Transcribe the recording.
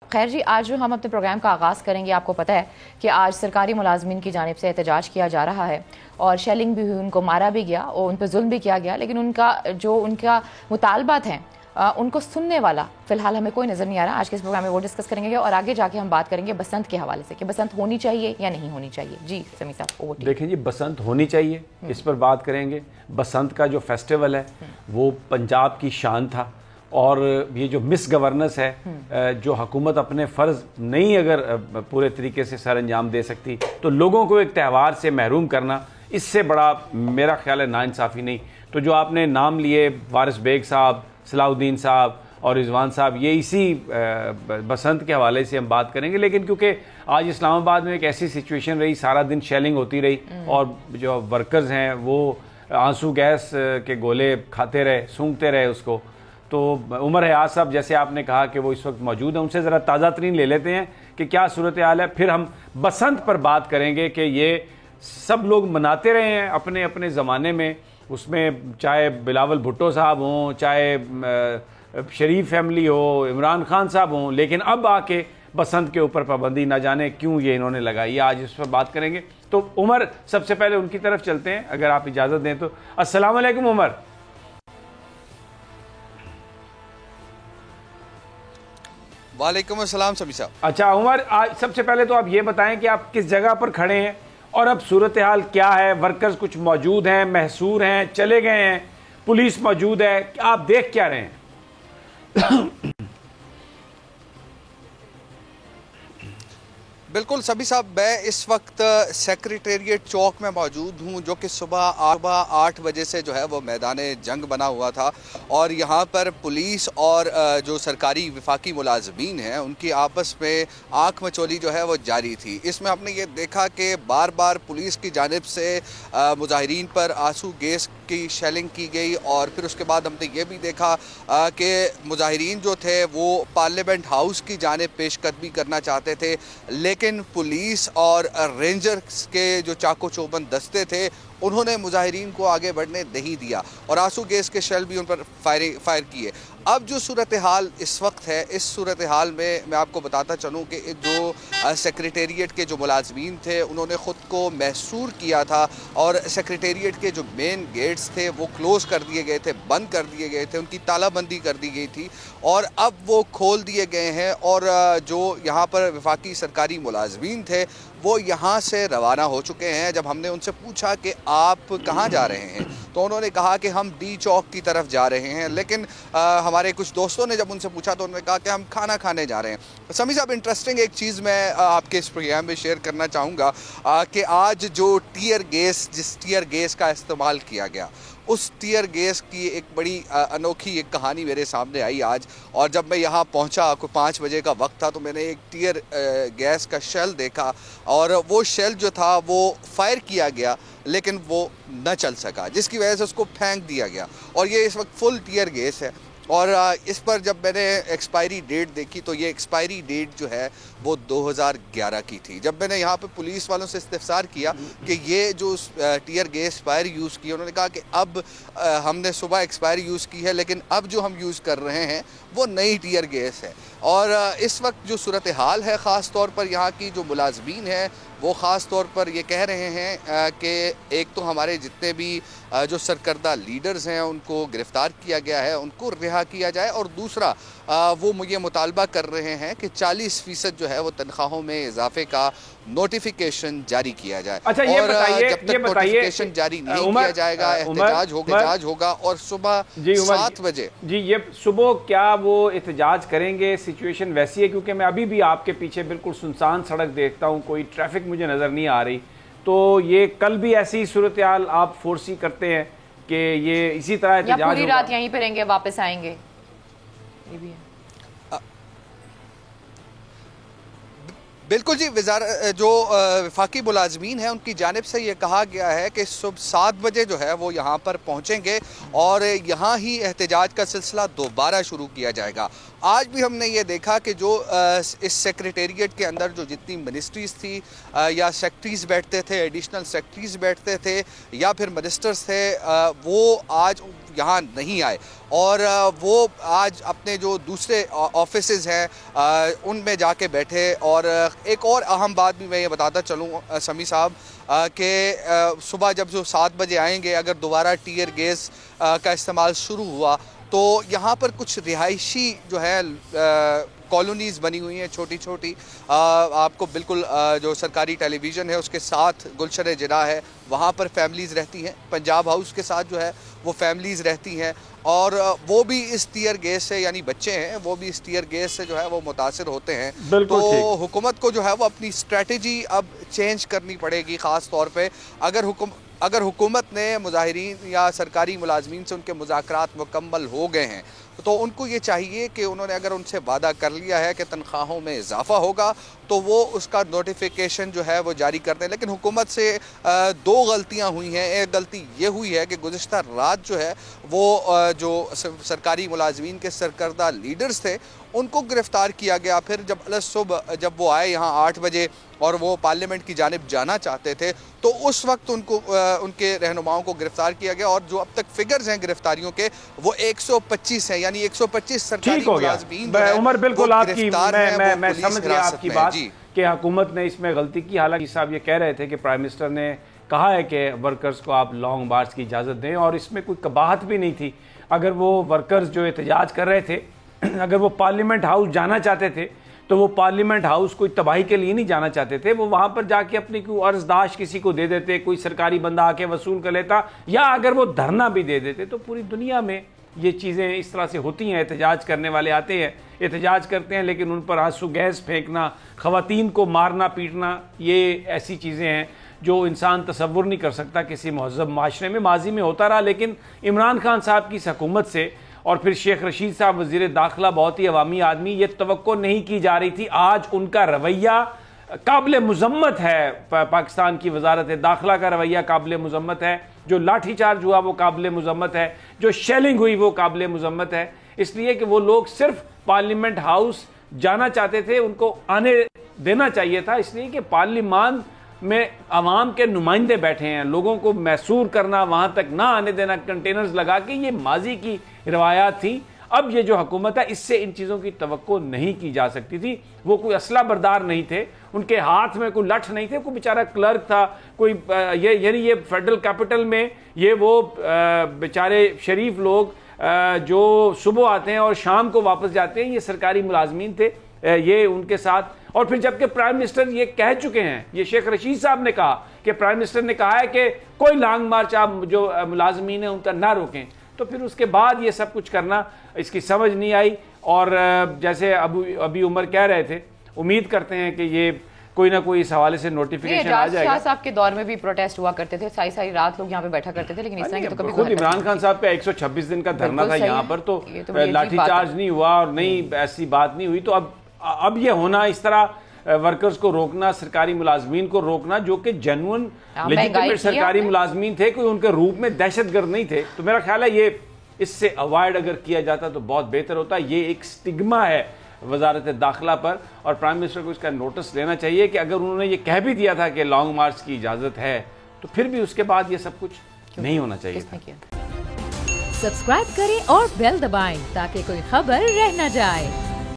खैर जी, आज जो हम अपने प्रोग्राम का आगाज़ करेंगे, आपको पता है कि आज सरकारी मुलाजमीन की जानिब से एहतजाज किया जा रहा है और शेलिंग भी हुई, उनको मारा भी गया और उन पर जुल्म भी किया गया, लेकिन उनका मुतालबात हैं उनको सुनने वाला फिलहाल हमें कोई नज़र नहीं आ रहा। आज के इस प्रोग्राम में वो डिस्कस करेंगे और आगे जाके हम बात करेंगे बसंत के हवाले से कि बसंत होनी चाहिए या नहीं होनी चाहिए। जी समी साहब, ओवर। देखें जी, बसंत होनी चाहिए, इस पर बात करेंगे। बसंत का जो फेस्टिवल है वो पंजाब की शान था और ये जो मिस गवर्नेंस है, जो हुकूमत अपने फ़र्ज़ नहीं अगर पूरे तरीके से सर अंजाम दे सकती तो लोगों को एक त्यौहार से महरूम करना, इससे बड़ा मेरा ख्याल है नाइंसाफ़ी नहीं। तो जो आपने नाम लिए वारिस बेग साहब, सलाउद्दीन साहब और रिजवान साहब, ये इसी बसंत के हवाले से हम बात करेंगे। लेकिन क्योंकि आज इस्लामाबाद में एक ऐसी सिचुएशन रही, सारा दिन शेलिंग होती रही और जो वर्कर्स हैं वो आंसू गैस के गोले खाते रहे, सूंघते रहे उसको। तो उमर हयात साहब, जैसे आपने कहा कि वो इस वक्त मौजूद हैं, उनसे ज़रा ताज़ा तरीन ले लेते हैं कि क्या सूरत हाल है, फिर हम बसंत पर बात करेंगे कि ये सब लोग मनाते रहे हैं अपने अपने ज़माने में, उसमें चाहे बिलावल भुट्टो साहब हों, चाहे शरीफ फैमिली हो, इमरान खान साहब हों, लेकिन अब आके बसंत के ऊपर पाबंदी ना जाने क्यों ये इन्होंने लगाई है। आज इस पर बात करेंगे। तो उमर, सबसे पहले उनकी तरफ चलते हैं अगर आप इजाज़त दें तो। अस्सलाम वालेकुम उमर। वालेकुम अस्सलाम समी साहब। अच्छा उमर, आज सबसे पहले तो आप ये बताएं कि आप किस जगह पर खड़े हैं और अब सूरत हाल क्या है। वर्कर्स कुछ मौजूद हैं, महसूर हैं, चले गए हैं, पुलिस मौजूद है, आप देख क्या रहे हैं? बिल्कुल सभी साहब, मैं इस वक्त सेक्रेटेरिएट चौक में मौजूद हूँ, जो कि सुबह 8 बजे से जो है वो मैदान जंग बना हुआ था और यहाँ पर पुलिस और जो सरकारी विफाकी मुलाजमीन हैं उनकी आपस में आँख मचोली जो है वो जारी थी। इसमें हमने ये देखा कि बार बार पुलिस की जानिब से मुजाहिरीन पर आंसू गैस की शेलिंग की गई और फिर उसके बाद हमने ये भी देखा कि मुजाहिरीन जो थे वो पार्लियामेंट हाउस की जानिब पेशकदमी करना चाहते थे, लेकिन पुलिस और रेंजर्स के जो चाको चौबंद दस्ते थे उन्होंने मुजाहिरीन को आगे बढ़ने नहीं दिया और आंसू गैस के शेल भी उन पर फायर किए। अब जो सूरत हाल इस वक्त है, इस सूरत हाल में मैं आपको बताता चलूँ कि जो सेक्रेटेरिएट के जो मुलाजमीन थे उन्होंने ख़ुद को महसूर किया था और सेक्रेटेरिएट के जो मेन गेट्स थे वो क्लोज़ कर दिए गए थे, बंद कर दिए गए थे, उनकी तालाबंदी कर दी गई थी और अब वो खोल दिए गए हैं और जो यहाँ पर वफाकी सरकारी मुलाजमीन थे वो यहाँ से रवाना हो चुके हैं। जब हमने उनसे पूछा कि आप कहाँ जा रहे हैं तो उन्होंने कहा कि हम डी चौक की तरफ जा रहे हैं, लेकिन हमारे कुछ दोस्तों ने जब उनसे पूछा तो उन्होंने कहा कि हम खाना खाने जा रहे हैं। समी साहब, इंटरेस्टिंग एक चीज़ मैं आपके इस प्रोग्राम में शेयर करना चाहूँगा कि आज जो जिस टीयर गैस का इस्तेमाल किया गया, उस टीयर गैस की एक बड़ी अनोखी एक कहानी मेरे सामने आई आज। और जब मैं यहाँ पहुँचा, कोई 5 बजे का वक्त था, तो मैंने एक टीयर गैस का शेल देखा और वो शेल जो था वो फायर किया गया लेकिन वो न चल सका, जिसकी वजह से उसको फेंक दिया गया और ये इस वक्त फुल टीयर गैस है। और इस पर जब मैंने एक्सपायरी डेट देखी तो ये एक्सपायरी डेट जो है वो 2011 की थी। जब मैंने यहाँ पे पुलिस वालों से इस्तफसार किया कि ये जो टीयर गैस फायर यूज़ की, उन्होंने कहा कि अब हमने सुबह एक्सपायरी यूज़ की है लेकिन अब जो हम यूज़ कर रहे हैं वो नई टीयर गैस है। और इस वक्त जो सूरत हाल है, ख़ास तौर पर यहाँ की जो मुलाजमीन है वो ख़ास तौर पर ये कह रहे हैं कि एक तो हमारे जितने भी जो सरकर्दा लीडर्स हैं उनको गिरफ़्तार किया गया है, उनको रिहा किया जाए और दूसरा वो ये मुतालबा कर रहे हैं कि 40% जो है वो तनख्वाहों में इजाफे का नोटिफिकेशन जारी किया जाए। अच्छा, और जब तक नोटिफिकेशन जारी नहीं किया जाएगा एहतजाज होगा और सुबह 7 बजे। जी, ये सुबह क्या वो एहतजाज करेंगे? सिचुएशन वैसी है क्योंकि मैं अभी भी आपके पीछे बिल्कुल सुनसान सड़क देखता हूँ, कोई ट्रैफिक मुझे नज़र नहीं आ रही। तो ये कल भी ऐसी सूरत हाल आप फोर्सी करते हैं कि ये इसी तरह एहतजाज पूरी रात यहीं पे रहेंगे, वापस आएंगे? ये भी है। बिल्कुल जी, जो वफाकी मुलाजमीन हैं उनकी जानिब से ये कहा गया है कि सुबह 7 बजे जो है वो यहाँ पर पहुँचेंगे और यहाँ ही एहतजाज का सिलसिला दोबारा शुरू किया जाएगा। आज भी हमने ये देखा कि जो इस सेक्रेटेरिएट के अंदर जो जितनी मिनिस्ट्रीज़ थी या सेक्रेटरीज़ बैठते थे, एडिशनल सेक्रेटरीज़ बैठते थे या फिर मिनिस्टर्स थे, वो आज यहाँ नहीं आए और वो आज अपने जो दूसरे ऑफिसेज हैं उनमें जाके बैठे। और एक और अहम बात भी मैं ये बताता चलूँ समी साहब कि सुबह जब जो 7 बजे आएंगे, अगर दोबारा टीयर गैस का इस्तेमाल शुरू हुआ तो यहाँ पर कुछ रिहायशी जो है कॉलोनीज़ बनी हुई हैं छोटी छोटी। आपको बिल्कुल जो सरकारी टेलीविज़न है उसके साथ गुलशन जिना है, वहाँ पर फैमिलीज़ रहती हैं। पंजाब हाउस के साथ जो है वो फैमिलीज़ रहती हैं और वो भी इस टीयर गैस से, यानी बच्चे हैं वो भी इस टीयर गैस से जो है वो मुतासिर होते हैं। तो हुकूमत को जो है वो अपनी स्ट्रेटजी अब चेंज करनी पड़ेगी। ख़ास तौर पे अगर हुकूमत ने मुजाहिरीन या सरकारी मुलाजमीन से उनके मुज़ाकरात मुकम्मल हो गए हैं तो उनको ये चाहिए कि उन्होंने अगर उनसे वादा कर लिया है कि तनख्वाहों में इजाफा होगा तो वो उसका नोटिफिकेशन जो है वो जारी कर दें। लेकिन हुकूमत से 2 गलतियां हुई हैं। एक गलती ये हुई है कि गुज़िश्ता रात जो है वो जो सरकारी मुलाजमीन के सरकर्दा लीडर्स थे उनको गिरफ़्तार किया गया। फिर जब सुबह जब वो आए यहाँ 8 बजे और वो पार्लियामेंट की जानिब जाना चाहते थे तो उस वक्त उनको उनके रहनुमाओं को गिरफ़्तार किया गया और जो अब तक फिगर्स हैं गिरफ्तारियों के वो 125 हैं, यानी 125 सरकारी मुलाजमीन। उमर बिल्कुल आपकी मैं समझ गया आपकी बात कि हुकूमत ने इसमें गलती की। हालांकि साहब ये कह रहे थे कि प्राइम मिनिस्टर ने कहा है कि वर्कर्स को आप लॉन्ग मार्च की इजाज़त दें और इसमें कोई कबाहत भी नहीं थी। अगर वो वर्कर्स जो एहतजाज कर रहे थे, अगर वो पार्लियामेंट हाउस जाना चाहते थे तो वो पार्लियामेंट हाउस कोई तबाही के लिए नहीं जाना चाहते थे। वो वहाँ पर जाके अपनी कोई अर्जदाश किसी को दे देते, कोई सरकारी बंदा आके वसूल कर लेता, या अगर वो धरना भी दे देते। तो पूरी दुनिया में ये चीज़ें इस तरह से होती हैं। एहतजाज करने वाले आते हैं, एहतजाज करते हैं, लेकिन उन पर आंसू गैस फेंकना, ख़वातीन को मारना पीटना, ये ऐसी चीज़ें हैं जो इंसान तसव्वुर नहीं कर सकता किसी महज़ब माशरे में। माजी में होता रहा, लेकिन इमरान खान साहब की हुकूमत से और फिर शेख रशीद साहब वज़ीर दाखिला बहुत ही अवामी आदमी, ये तवक्को नहीं की जा रही थी। आज उनका रवैया काबिल मुज़म्मत है। पाकिस्तान की वजारत दाखिला का रवैया काबिल मुज़म्मत है। जो लाठीचार्ज हुआ वो काबिल मुज़म्मत है, जो शेलिंग हुई वो काबिल मुज़म्मत है। इसलिए कि वो लोग सिर्फ पार्लियामेंट हाउस जाना चाहते थे, उनको आने देना चाहिए था। इसलिए कि पार्लियामान में आवाम के नुमाइंदे बैठे हैं, लोगों को मैसूर करना, वहाँ तक ना आने देना, कंटेनर्स लगा के, ये माजी की रवायात थी। अब ये जो हुकूमत है इससे इन चीज़ों की तवक्को नहीं की जा सकती थी। वो कोई असला बरदार नहीं थे, उनके हाथ में कोई लठ नहीं थे, कोई बेचारा क्लर्क था, कोई ये फेडरल कैपिटल में ये वो बेचारे शरीफ लोग जो सुबह आते हैं और शाम को वापस जाते हैं, ये सरकारी मुलाजमीन थे, ये उनके साथ। और फिर जबकि प्राइम मिनिस्टर ये कह चुके हैं, ये शेख रशीद साहब ने कहा कि प्राइम मिनिस्टर ने कहा है कि कोई लॉन्ग मार्च आप जो मुलाजमीन है उनका ना रोकें, तो फिर उसके बाद ये सब कुछ करना इसकी समझ नहीं आई। और जैसे अभी उमर कह रहे थे, उम्मीद करते हैं कि ये कोई ना कोई इस हवाले से नोटिफिकेशन आ जाएगा। साहब के दौर में भी प्रोटेस्ट हुआ करते थे, सारी रात लोग यहाँ पे बैठा करते थे, लेकिन इस तरह की तो कभी खुद इमरान खान साहब का 126 दिन का धरना था यहाँ पर, तो लाठीचार्ज नहीं हुआ और नहीं ऐसी बात नहीं हुई। तो अब ये होना, इस तरह वर्कर्स को रोकना, सरकारी मुलाजमीन को रोकना जो कि जेन्युइन लेजिटिमेट सरकारी मुलाजमीन थे, कोई उनके रूप में दहशतगर्द नहीं थे, तो मेरा ख्याल है ये इससे अवॉइड अगर किया जाता तो बहुत बेहतर होता। ये एक स्टिग्मा है वजारत दाखिला पर और प्राइम मिनिस्टर को इसका नोटिस लेना चाहिए कि अगर उन्होंने ये कह भी दिया था कि लॉन्ग मार्च की इजाज़त है, तो फिर भी उसके बाद ये सब कुछ नहीं होना चाहिए था। सब्सक्राइब करें और बेल दबाएं ताकि कोई खबर रह न जाए।